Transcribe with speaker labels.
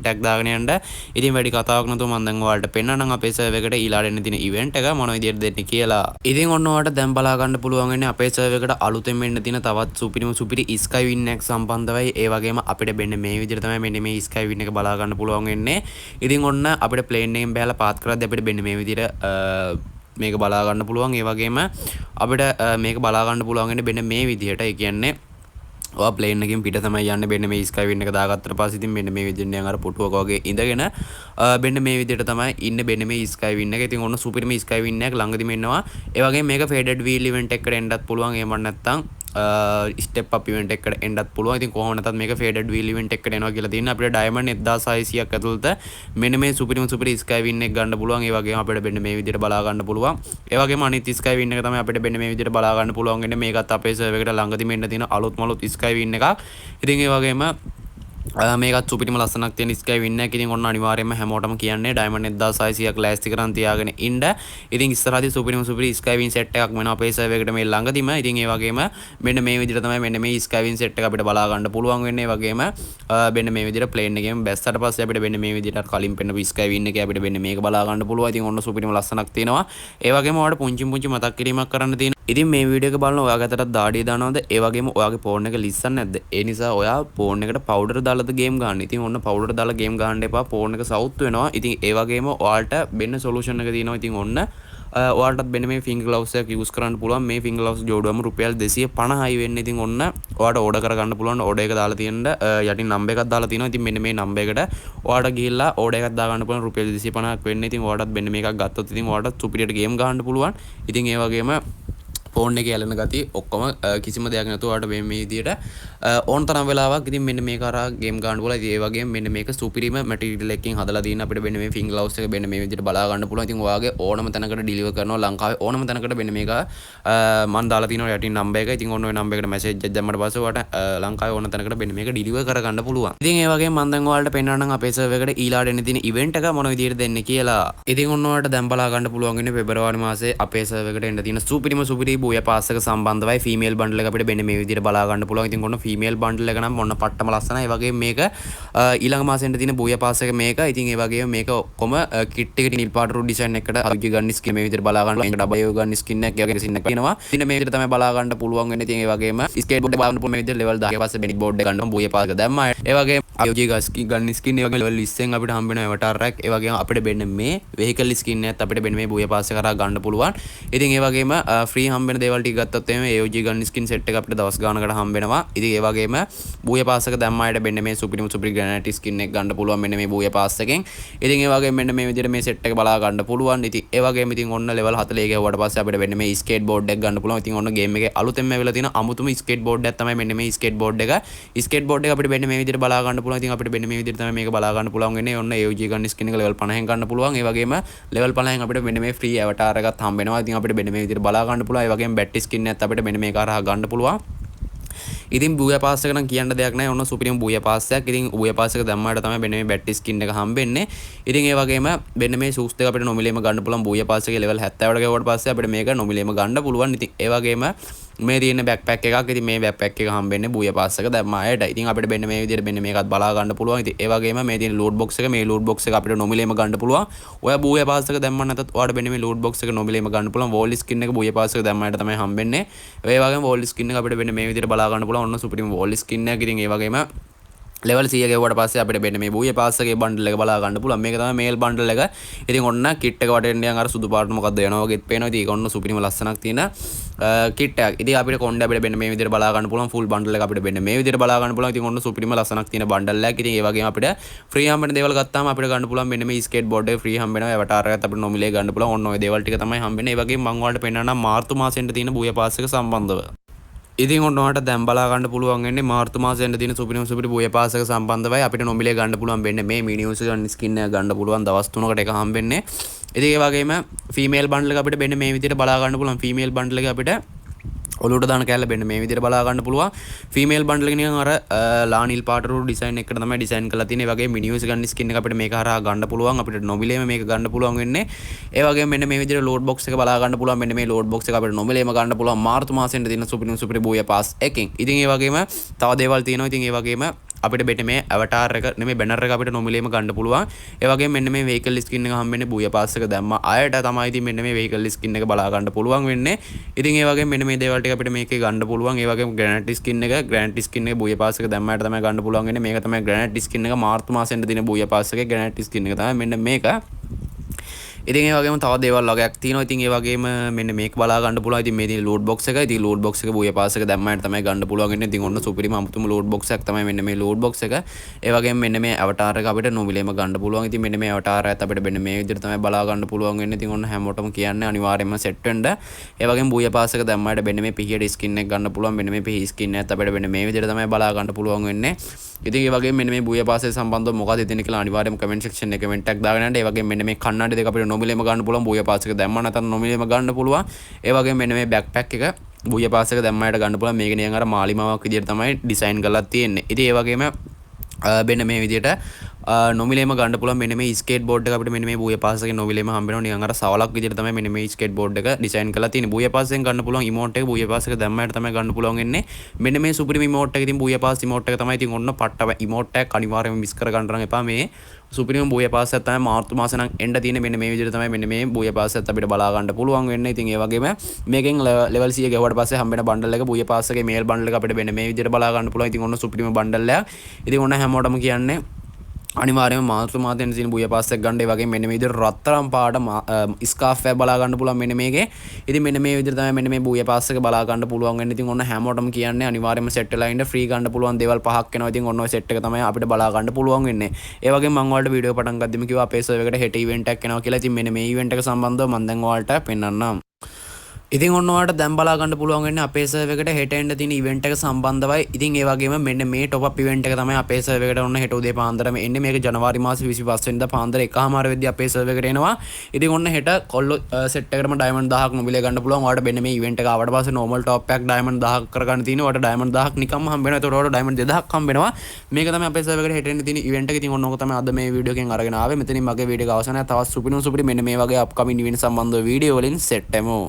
Speaker 1: event එකක් දාගෙන යන්න. ඉතින් වැඩි කතාවක් නැතුව මම දැන් ඔයාලට පෙන්නන්නම් අපේ server එකට ඊළාට එන්න තියෙන event එක මොන විදියට දෙන්නේ කියලා. ඉතින් ඔන්න ඔයාලට දැන් බලා ගන්න පුළුවන් වෙන්නේ අපේ server එකට අලුතෙන් එන්න තියෙන තවත් සුපිරි sky win එකක් සම්බන්ධවයි. ඒ වගේම අපිට මෙන්න මේ විදියට තමයි මෙන්න මේ sky win එක බලා ගන්න පුළුවන් වෙන්නේ. ඉතින් ඔන්න අපිට plane එකෙන් බහලා පාත් කරද්දී අපිට මෙන්න මේ විදියට මේක බලා ගන්න පුළුවන්. ඒ වගේම අපිට මේක බලා ගන්න පුළුවන් වෙන්නේ මෙන්න මේ විදියට. ඒ කියන්නේ ඔයා ප්ලේන් එකකින් පිට තමයි යන්නේ. මෙන්න මේ ස්කයි වින් එක දාගත්තට පස්සේ ඉතින් මෙන්න මේ විදිහට නිකන් අර පුටුවක වගේ ඉඳගෙන මෙන්න මේ විදිහට තමයි ඉන්නේ මෙන්න මේ ස්කයි වින් එක. ඉතින් ඔන්න සුපිරිම ස්කයි වින් එකක් ළඟදිම එනවා. ඒ වගේම මේක ෆේඩඩ් වීල් ඉවෙන්ට් එකකට එන්නත් පුළුවන්. එහෙම නැත්නම් ස්ටෙප් අප් ඉවෙන්ට් එකකට එන්නත් පුළුවන්. ඉතින් කොහොම නැතත් මේක ෆේඩඩ් වීල් ඉවෙන්ට් එකකට එනවා කියලා තියෙනවා. අපිට ඩයමන්ඩ් 1600ක් ඇතුළත මෙන්න මේ සුපිරිම ස්කයි වින් එක ගන්න පුළුවන්. ඒ වගේම අපිට මෙන්න මේ විදිහට බලා ගන්න පුළුවන්. ඒ වගේම අනිත් ස්කයි වින් එක තමයි අපිට මෙන්න මේ විදිහට බලා ගන්න පුළුවන් වෙන්නේ. මේකත් අපේ සර්වර් එකට ළඟදිම එන්න තියෙන අලුත් ස්කයි වින් එකක්. ඉතින් ඒ වගේම මේකත් සුපිරිම ලස්සනක් තියෙන ස්කයි වින් එකක්. ඉතින් ඔන්න අනිවාර්යයෙන්ම හැමෝටම කියන්නේ ඩයමන්ඩ් 1600ක් ලෑස්ති කරන් තියාගෙන ඉන්න. ඉතින් ඉස්සරහදී සුපිරිම ස්කයි වින් සෙට් එකක් වෙනවා අපේ සර්වර් එකට මේ ළඟදිම. ඉතින් ඒ වගේම මෙන්න මේ විදිහට තමයි මෙන්න මේ ස්කයි වින් සෙට් එක අපිට බලා ගන්න පුළුවන් වෙන්නේ. ඒ වගේම මෙන්න මේ විදිහට ප්ලේන් එකෙන් බැස්සට පස්සේ අපිට මෙන්න මේ විදිහට කලින් පෙන්නපු ස්කයි වින් එකේ අපිට මෙන්න මේක බලා ගන්න පුළුවන්. ඉතින් ඔන්න සුපිරිම ලස්සනක් තියෙනවා. ඒ වගේම ඔයාලට පුංචි මතක් කිරීමක් කරන්න තියෙනවා. ඉතින් මේ වීඩියෝ එක බලන ඔයාගේ අතට දාඩිය දානවද? ඒ වගේම ඔයාගේ ෆෝන් එක ලිස්සන්නේ නැද්ද? ඒ නිසා ඔයා ෆෝන් එකට පවුඩර් දාලාද ගේම් ගන්න. ඉතින් ඔන්න පවුඩර් දාලා ගේම් ගන්න එපා. ෆෝන් එක සවුත් වෙනවා. ඉතින් ඒ වගේම ඔයාලට වෙන සොලියුෂන් එක තියෙනවා. ඉතින් ඔන්න ඔයාලටත් මෙන්න මේ ෆින්ගර් ග්ලව්ස් එකක් යූස් කරන්න පුළුවන්. මේ ෆින්ගර් ග්ලව්ස් ජෝඩුවම රුපියල් 250යි වෙන්නේ. ඉතින් ඔන්න ඔයාලට ඕඩර් කරගන්න පුළුවන්. ඕඩර් එක දාලා තියෙන්න යටින් නම්බර් එකක් දාලා තියෙනවා. ඉතින් මෙන්න මේ නම්බර් එකට ඔයාලට ගිහිල්ලා ඕඩර් එකක් දාගන්න පුළුවන්. රුපියල් 250ක් වෙන්නේ. ඉතින් ඔයාලටත් මෙන්න මේකක් ගත්තොත් ඉතින් ඔයාලට සුපිරියට ගේම් ගහන්න පුළුවන්. ඉතින් ඒ වගේම ෆෝන් එකේ ඇලෙන ගතිය ඔක්කොම කිසිම දෙයක් නැතුව ඔයාලට මේ විදියට ඕන තරම් වෙලාවක් ඉතින් මෙන්න මේක අරා ගේම් ගන්න පුළුවන්. ඉතින් ඒ වගේම මෙන්න මේක සුපිරිම මැටීරියල් එකකින් හදලා තියෙන අපිට මෙන්න මේ ෆින්ගර් ග්ලව්ස් එක මෙන්න මේ විදියට බලා ගන්න පුළුවන්. ඉතින් ඔයාගේ ඕනම තැනකට ඩිලිවර් කරනවා. ලංකාවේ ඕනම තැනකට මෙන්න මේක මම දාලා තියෙනවා යටින් නම්බර් එක. ඉතින් ඔන්න ඔය නම්බර් එකට මැසේජ් එකක් දැම්මට පස්සේ ඔයාලට ලංකාවේ ඕන තැනකට මෙන්න මේක ඩිලිවර් කරගන්න පුළුවන්. ඉතින් ඒ වගේම මම දැන් ඔයාලට පෙන්නන්නම් අපේ සර්වර් එකට ඊළාට එන්න තියෙන ඉවෙන්ට් එක මොන විදියට දෙන්නේ කියලා. ඉතින් ඔන්න ඔයාලට දැන් බලා ගන්න පුළුවන් වෙන්නේ පෙබරවාරි මාසේ අපේ සර්වර් එකට එන්න තියෙන සුපිරි බෝය පාස් එක සම්බන්ධවයි ෆීමේල් බන්ඩල් එක අපිට මෙන්න මේ විදියට බලා ගන්න පුළුවන්. ඉතින් ඔන්න ෆීමේල් බන්ඩල් එක නම් මොන පට්ටම ලස්සනයි. ඒ වගේම මේක ඊළඟ මාසෙට තියෙන බෝය පාස් එක මේක. ඉතින් ඒ වගේම මේක ඔක්කොම කිට් එකට නිල් පාට රු ඩිසයින් එකකට අවිජි ගන්න ස්කින් මේ විදියට බලා ගන්න. මේක ඩබල් ගන්න ස්කින් එකක් ඒ වගේ ස්කින් එකක් කියනවා. ඉතින් මේ විදියට තමයි බලා ගන්න පුළුවන් වෙන්නේ. ඉතින් ඒ වගේම ස්කේට් බෝඩ් එක බලන්න පුළුවන් මේ විදියට level 10 පස්සේ බෙනික් බෝඩ් එක ගන්නවා බෝය පාස් එක දැම්මා. ඒ වගේම අවිජි ගන්න ස්කින් ඒ වගේ level 20 න් අපිට හම්බ වෙන අවතාර එකක්. ඒ වගේම අපිට මෙන්න මේ vehicle ස්කින් එකත් අපිට මෙන්න මේ බෝය පාස් එක කරා ගන්න පුළුවන්. ඉතින් ඒ වගේම ෆ්‍රී හම්බ වෙන දේවල් ටික ගත්තොත් එimhe AOG ගන්න ස්කින් සෙට් එක අපිට දවස් ගානකට හම්බ වෙනවා. ඉතින් ඒ වගේම බෝය පාස් එක දැම්මායට මෙන්න මේ සුපිරි ග්‍රැනයිට් ස්කින් එක ගන්න පුළුවන් මෙන්න මේ බෝය පාස් එකෙන්. ඉතින් ඒ වගේම මෙන්න මේ විදිහට මේ සෙට් එක බලා ගන්න පුළුවන්. ඉතින් ඒ වගේම ඉතින් ඔන්න level 40 ගෙවුවට පස්සේ අපිට මෙන්න මේ ස්කේට් බෝඩ් එක ගන්න පුළුවන්. ඉතින් ඔන්න ගේම් එකේ අලුතෙන්ම ඇවිල්ලා තියෙන අමුතුම ස්කේට් බෝඩ් එකක් තමයි මෙන්න මේ ස්කේට් බෝඩ් එක. ස්කේට් බෝඩ් එක අපිට මෙන්න මේ විදිහට බලා ගන්න පුළුවන්. ඉතින් අපිට මෙන්න මේ විදිහට තමයි මේක බලා ගන්න පුළුවන් වෙන්නේ. ඔන්න AOG ගන්න ස්කින් එක level 50න් ගන්න පුළුවන්. ඒ වගේම level 50න් අපිට මෙන්න මේ ෆ්‍රී අවතාර එකක් හම්බ වෙනවා. ඉතින් අපිට මෙන්න මේ විදිහට බලා ගන්න පුළුවන්. ඒ වගේම බැට් ස්කින් එකත් අපිට මෙන්න මේක හරහා ගන්න පුළුවන්. ඉතින් බූය පාස් එක නම් කියන්න දෙයක් නැහැ. ඔන්න සුපිරිම බූය පාස් එකක්. ඉතින් බූය පාස් එක දැම්මාට තමයි මෙන්න මේ බැට් ස්කින් එක හම්බෙන්නේ. ඉතින් ඒ වගේම මෙන්න මේ ෂූස් දෙක අපිට නොමිලේම ගන්න පුළුවන්. බූය පාස් එකේ level 70ට ගෙවුවට පස්සේ අපිට මේක නොමිලේම ගන්න පුළුවන්. ඉතින් ඒ වගේම මේ තියෙන බෑක්පැක් එකක්. ඉතින් මේ බෑක්පැක් එක හම්බෙන්නේ බූය පාස් එක දැම්මායට. ඉතින් අපිට මෙන්න මේ විදිහට මෙන්න මේකත් බලා ගන්න පුළුවන්. ඉතින් ඒ වගේම මේ තියෙන ලූට් බොක්ස් එක මේ ලූට් බොක්ස් එක අපිට නොමිලේම ගන්න පුළුවන්. ඔය බූය පාස් එක දැම්මම නැතත් ඔයාලට මෙන්න මේ ලූට් බොක්ස් එක නොමිලේම ගන්න පුළුවන්. වෝල් ස්කින් එක බූය පාස් එක දැම්මායට තමයි හම්බෙන්නේ. ඒ වගේම වෝල් ස්කින් එක අපිට මෙන්න මේ විදිහට බලා ගන්න පුළුවන්. ඔන්න සුපිරිම වෝල් ස්කින් එකක්. ඉතින් ඒ වගේම level 100 ගෙවුවට පස්සේ අපිට මෙන්න මේ බූය පාස් එකේ බන්ඩල් එක බලා ගන්න පුළුවන්. මේක තමයි මේල් බන්ඩල් එක. ඉතින් ඔන්න කිට් එක වටේට නිකන් අර සුදු පාට මොකක්ද යනවා වගේත් පේනවා. ඉතින් ඒක ඔන්න සුපිරිම ලස්සනක් තියෙන කිට් එකක්. ඉතින් අපිට කොණ්ඩේ අපිට මෙන්න මේ විදිහට බලා ගන්න පුළුවන්. ෆුල් බන්ඩල් එක අපිට මෙන්න මේ විදිහට බලා ගන්න පුළුවන්. ඉතින් ඔන්න සුපිරිම ලස්සනක් තියෙන බන්ඩල් එකක්. ඉතින් ඒ වගේම අපිට ෆ්‍රී හම්බ වෙන දේවල් ගත්තාම අපිට ගන්න පුළුවන් මෙන්න මේ ස්කේට් බෝඩ් එක ෆ්‍රී හම්බ වෙනවා. අවතාර එකත් අපිට නොමිලේ ගන්න පුළුවන්. ඔන්න ඔය දේවල් ටික තමයි හම්බ වෙන්නේ. ඒ වගේම මම ඔයාලට පෙන්නන්නම් මාර්තු මාසෙට තියෙන බූය පාස් එක සම්බන්ධව. ඉතින් ඔන්න ඔයාලට දැන් බලා ගන්න පුළුවන් වෙන්නේ මාර්තු මාසෙට තියෙන සුපිරි බෝය පාස් එක සම්බන්ධවයි අපිට නොමිලේ ගන්න පුළුවන් වෙන්නේ මේ මිනියුස් ගන්න ස්කින් එක ගන්න පුළුවන් දවස් 3කට එක හම්බෙන්නේ. ඉතින් ඒ වගේම ෆීමේල් බන්ඩල් එක අපිට මෙන්න මේ විදිහට බලා ගන්න පුළුවන්. ෆීමේල් බන්ඩල් එක අපිට ඔලුවට දාන කැල්ල මෙන්න මේ විදිහට බලා ගන්න පුළුවන්. ෆීමේල් බන්ඩල් එක නිකන් අර ලානිල් පාට රු ඩිසයින් එකකට තමයි ඩිසයින් කරලා තියෙන්නේ. ඒ වගේ මිනියුස් ගන්න ස්කින් එක අපිට මේක හරහා ගන්න පුළුවන්. අපිට නොමිලේම මේක ගන්න පුළුවන් වෙන්නේ. ඒ වගේම මෙන්න මේ විදිහට ලෝඩ් බොක්ස් එක බලා ගන්න පුළුවන්. මෙන්න මේ ලෝඩ් බොක්ස් එක අපිට නොමිලේම ගන්න පුළුවන් මාර්තු මාසෙට තියෙන සුපිරි බෝය පාස් එකකින්. ඉතින් ඒ වගේම තව දේවල් තියෙනවා. ඉතින් ඒ වගේම අපිට මෙන්න මේ avatar එක නෙමෙයි banner එක අපිට නොමිලේම ගන්න පුළුවන්. ඒ වගේම මෙන්න මේ vehicle skin එක හම්බෙන්නේ Booyah Pass එක දැම්ම අයට තමයි ඉතින් මෙන්න මේ vehicle skin එක බලා ගන්න පුළුවන් වෙන්නේ. ඉතින් ඒ වගේම මෙන්න මේ දේවල් ටික අපිට මේකේ ගන්න පුළුවන්. ඒ වගේම granite skin එක Booyah Pass එක දැම්මයට තමයි ගන්න පුළුවන් වෙන්නේ. මේක තමයි granite skin එක මාර්තු මාසෙට දින Booyah Pass එකේ granite skin එක තමයි මෙන්න මේක. ඉතින් ඒ වගේම තව දේවල් වගේක් තියෙනවා. ඉතින් ඒ වගේම මෙන්න මේක බලා ගන්න පුළුවන්. ඉතින් මේ තියෙන loot box එක. ඉතින් loot box එක Booyah Pass එක දැම්මම තමයි ගන්න පුළුවන් වෙන්නේ. ඉතින් ඔන්න සුපිරිම අමුතුම loot box එකක් තමයි මෙන්න මේ loot box එක. ඒ වගේම මෙන්න මේ avatar එක අපිට නොමිලේම ගන්න පුළුවන්. ඉතින් මෙන්න මේ avatar එකත් අපිට මෙන්න මේ විදිහට තමයි බලා ගන්න පුළුවන් වෙන්නේ. ඉතින් ඔන්න හැමෝටම කියන්නේ අනිවාර්යයෙන්ම set වෙන්න. ඒ වගේම Booyah Pass එක දැම්මම මෙන්න මේ පිහියට skin එක ගන්න පුළුවන්. මෙන්න මේ පිහි skin එකත් අපිට මෙන්න මේ විදිහට තමයි බලා ගන්න පුළුවන් වෙන්නේ. ඉතින් ඒ වගේම මෙන්න මේ Booyah Pass එක සම්බන්ධව මොකක්ද හිතෙන්නේ කියලා අනිවාර්යයෙන්ම comment section එකේ comment එකක් දාගෙන යන්න. ඒ වගේම මෙන්න මේ කන්නඩි දෙක අපිට නොමිලේම ගන්න පුළුවන්. Booyah Pass එක දැම්ම නැත්නම් නොමිලේම ගන්න පුළුවන්. ඒ වගේම මෙන්න මේ backpack එක Booyah Pass එක දැම්මයට ගන්න පුළුවන්. මේක නිකන් අර මාලිමාවක් විදියට තමයි ඩිසයින් කරලා තියෙන්නේ. ඉතින් ඒ වගේම මෙන්න මේ විදියට නොමිලේම ගන්න පුළුවන්. මෙන්න මේ ස්කේට් බෝඩ් එක අපිට මෙන්න මේ Booyah Pass එකේ නොමිලේම හම්බ වෙනවා. නිකන් අර සවලක් විදියට තමයි මෙන්න මේ ස්කේට් බෝඩ් එක ඩිසයින් කරලා තියෙන්නේ. Booyah Pass එකෙන් ගන්න පුළුවන් emote එක Booyah Pass එක දැම්මයට තමයි ගන්න පුළුවන් වෙන්නේ. මෙන්න මේ සුපිරිම emote එක ඉතින් Booyah Pass emote එක තමයි. ඉතින් ඔන්න පට්ට emote එකක් අනිවාර්යයෙන්ම මිස් කර ගන්න නම් එපා. මේ සුපිරිම Booyah Pass එක තමයි මාර්තු මාසේ නම් එන්න තියෙන්නේ. මෙන්න මේ විදිහට තමයි මෙන්න මේ Booyah Pass එක අපිට බලා ගන්න පුළුවන් වෙන්නේ. ඉතින් ඒ වගේම මේකෙන් level 100 ගෙවුවට පස්සේ හම්බෙන බණ්ඩල් එක Booyah Pass එකේ mail බණ්ඩල් එක අපිට මෙන්න මේ විදිහට බලා ගන්න පුළුවන්. ඉතින් ඔන්න සුපිරිම බණ්ඩල් එකක්. ඉතින් ඔන්න හැමෝටම කියන්නේ අනිවාර්යයෙන්ම මාර්තු මාසෙන් තියෙන Booyah Pass එක ගන්න. ඒ වගේම මෙන්න මේ විදිහට රත්තරන් පාට ස්කාර්ෆ් එක බලා ගන්න පුළුවන් මෙන්න මේකේ. ඉතින් මෙන්න මේ විදිහට තමයි මෙන්න මේ Booyah Pass එක බලා ගන්න පුළුවන් වෙන්නේ. ඉතින් ඔන්න හැමෝටම කියන්නේ අනිවාර්යයෙන්ම set වෙලා ඉන්න free ගන්න පුළුවන් දේවල් පහක් වෙනවා. ඉතින් ඔන්න ඔය set එක තමයි අපිට බලා ගන්න පුළුවන් වෙන්නේ. ඒ වගේම මම ඔයාලට වීඩියෝ පටන් ගද්දිම කිව්වා අපේ server එකට හෙට event එකක් එනවා කියලා. ඉතින් මෙන්න මේ event එක සම්බන්ධව මම දැන් ඔයාලට පෙන්නන්නම්. ඉතින් ඔන්න ඔයාලට දැන් බලා ගන්න පුළුවන් වෙන්නේ අපේ server එකට හෙට එන්න තියෙන event එක සම්බන්ධවයි. ඉතින් ඒ වගේම මෙන්න මේ top up event එක තමයි අපේ server එකට ඔන්න හෙට උදේ පාන්දරම එන්නේ. මේක ජනවාරි මාසේ 25 වෙනිදා පාන්දර 1:00 වෙද්දී අපේ server එකට එනවා. ඉතින් ඔන්න හෙට කොල්ලෝ set එකටම diamond 1000ක් නොමිලේ ගන්න පුළුවන්. ඔයාලට මෙන්න මේ event එක ආවට පස්සේ normal top එකක් diamond 1000ක් කරගන්න තියෙනවා. ඔයාලට diamond 1000ක් නිකම්ම හම්බ වෙනවා. ඒතකොට ඔයාලට diamond 2000ක් හම්බ වෙනවා. මේක තමයි අපේ server එකට හෙට එන්න තියෙන event එක. ඉතින් ඔන්න ඕක තමයි අද මේ වීඩියෝ එකෙන් අරගෙන ආවේ. මෙතනින් මගේ වීඩියෝ එක අවසానයි. තවත් සුපිරි මේ වගේ upcoming event සම්බන්ධව වීඩියෝ වලින් set වෙමු.